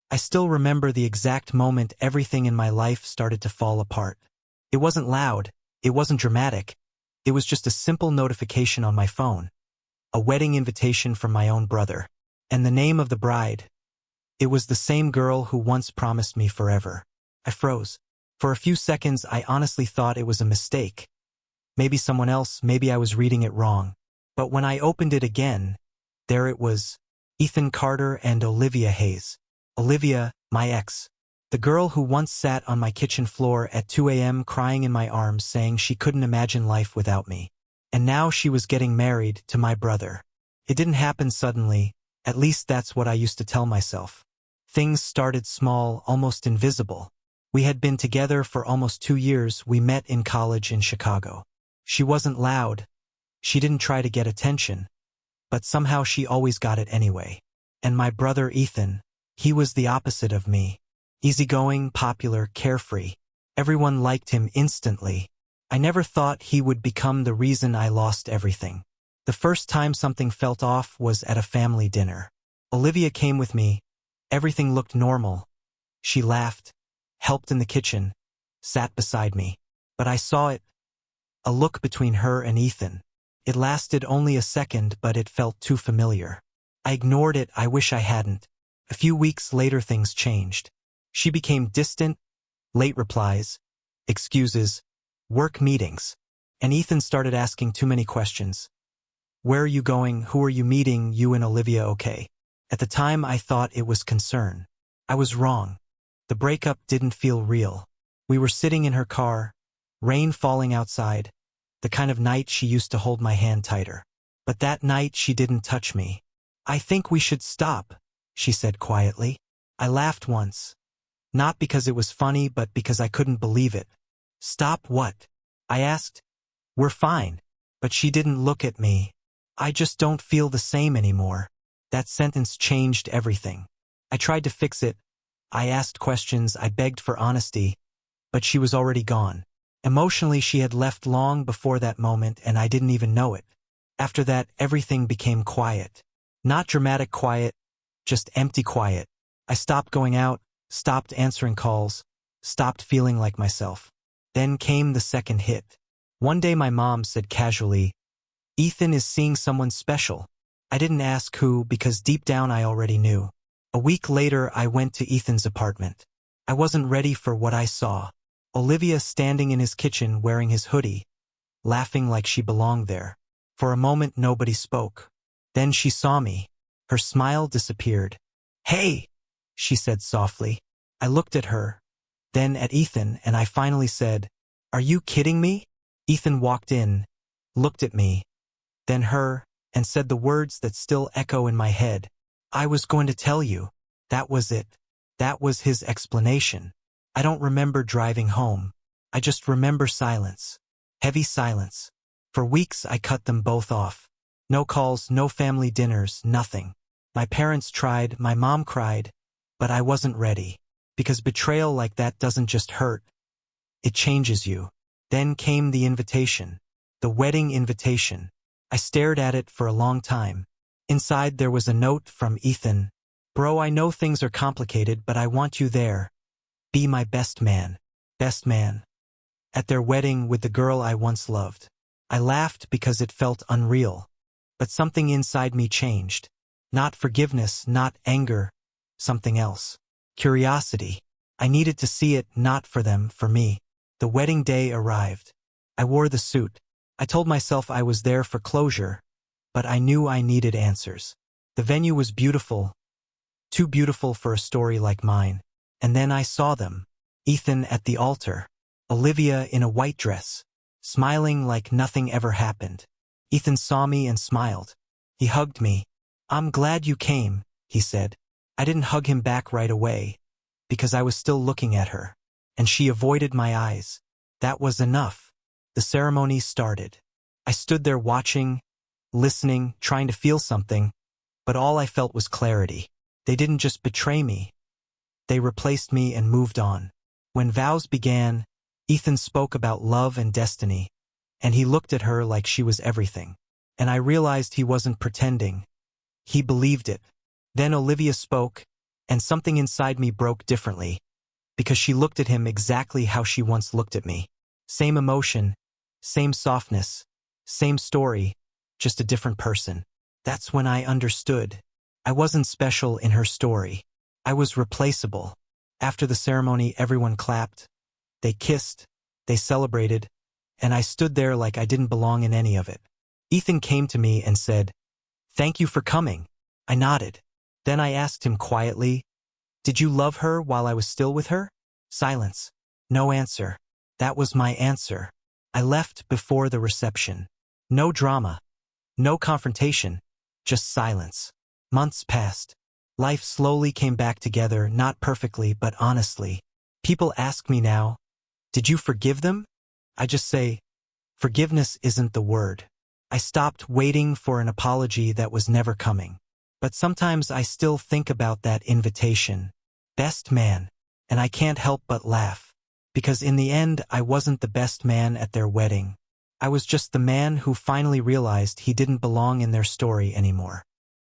I still remember the exact moment everything in my life started to fall apart. It wasn't loud, it wasn't dramatic, it was just a simple notification on my phone. A wedding invitation from my own brother. And the name of the bride. It was the same girl who once promised me forever. I froze. For a few seconds I honestly thought it was a mistake. Maybe someone else, maybe I was reading it wrong. But when I opened it again, there it was. Ethan Carter and Olivia Hayes. Olivia, my ex. The girl who once sat on my kitchen floor at 2 a.m. crying in my arms saying she couldn't imagine life without me. And now she was getting married to my brother. It didn't happen suddenly, at least that's what I used to tell myself. Things started small, almost invisible. We had been together for almost 2 years. We met in college in Chicago. She wasn't loud. She didn't try to get attention. But somehow she always got it anyway. And my brother Ethan, he was the opposite of me. Easygoing, popular, carefree. Everyone liked him instantly. I never thought he would become the reason I lost everything. The first time something felt off was at a family dinner. Olivia came with me. Everything looked normal. She laughed, helped in the kitchen, sat beside me. But I saw it. A look between her and Ethan. It lasted only a second, but it felt too familiar. I ignored it. I wish I hadn't. A few weeks later things changed. She became distant, late replies, excuses, work meetings. And Ethan started asking too many questions. Where are you going? Who are you meeting? You and Olivia okay? At the time I thought it was concern. I was wrong. The breakup didn't feel real. We were sitting in her car, rain falling outside, the kind of night she used to hold my hand tighter. But that night she didn't touch me. I think we should stop, she said quietly. I laughed once. Not because it was funny, but because I couldn't believe it. Stop what? I asked. We're fine. But she didn't look at me. I just don't feel the same anymore. That sentence changed everything. I tried to fix it. I asked questions, I begged for honesty. But she was already gone. Emotionally, she had left long before that moment, and I didn't even know it. After that, everything became quiet. Not dramatic quiet, just empty quiet. I stopped going out, stopped answering calls, stopped feeling like myself. Then came the second hit. One day my mom said casually, Ethan is seeing someone special. I didn't ask who because deep down I already knew. A week later I went to Ethan's apartment. I wasn't ready for what I saw. Olivia standing in his kitchen wearing his hoodie, laughing like she belonged there. For a moment nobody spoke. Then she saw me. Her smile disappeared. Hey, she said softly. I looked at her, then at Ethan, and I finally said, Are you kidding me? Ethan walked in, looked at me, then her, and said the words that still echo in my head. I was going to tell you. That was it. That was his explanation. I don't remember driving home. I just remember silence. Heavy silence. For weeks I cut them both off. No calls, no family dinners, nothing. My parents tried, my mom cried, but I wasn't ready. Because betrayal like that doesn't just hurt. It changes you. Then came the invitation. The wedding invitation. I stared at it for a long time. Inside there was a note from Ethan. Bro, I know things are complicated, but I want you there. Be my best man. Best man. At their wedding with the girl I once loved. I laughed because it felt unreal. But something inside me changed. Not forgiveness, not anger. Something else. Curiosity. I needed to see it, not for them, for me. The wedding day arrived. I wore the suit. I told myself I was there for closure, but I knew I needed answers. The venue was beautiful. Too beautiful for a story like mine. And then I saw them. Ethan at the altar. Olivia in a white dress, smiling like nothing ever happened. Ethan saw me and smiled. He hugged me. I'm glad you came, he said. I didn't hug him back right away, because I was still looking at her. And she avoided my eyes. That was enough. The ceremony started. I stood there watching, listening, trying to feel something, but all I felt was clarity. They didn't just betray me. They replaced me and moved on. When vows began, Ethan spoke about love and destiny, and he looked at her like she was everything. And I realized he wasn't pretending. He believed it. Then Olivia spoke, And something inside me broke differently, because she looked at him exactly how she once looked at me. Same emotion, same softness, same story, just a different person. That's when I understood. I wasn't special in her story. I was replaceable. After the ceremony, everyone clapped. They kissed. They celebrated. And I stood there like I didn't belong in any of it. Ethan came to me and said, "Thank you for coming." I nodded. Then I asked him quietly, "Did you love her while I was still with her?" Silence. No answer. That was my answer. I left before the reception. No drama. No confrontation. Just silence. Months passed. Life slowly came back together, not perfectly, but honestly. People ask me now, "Did you forgive them?" I just say, forgiveness isn't the word. I stopped waiting for an apology that was never coming. But sometimes I still think about that invitation. Best man. And I can't help but laugh. Because in the end, I wasn't the best man at their wedding. I was just the man who finally realized he didn't belong in their story anymore.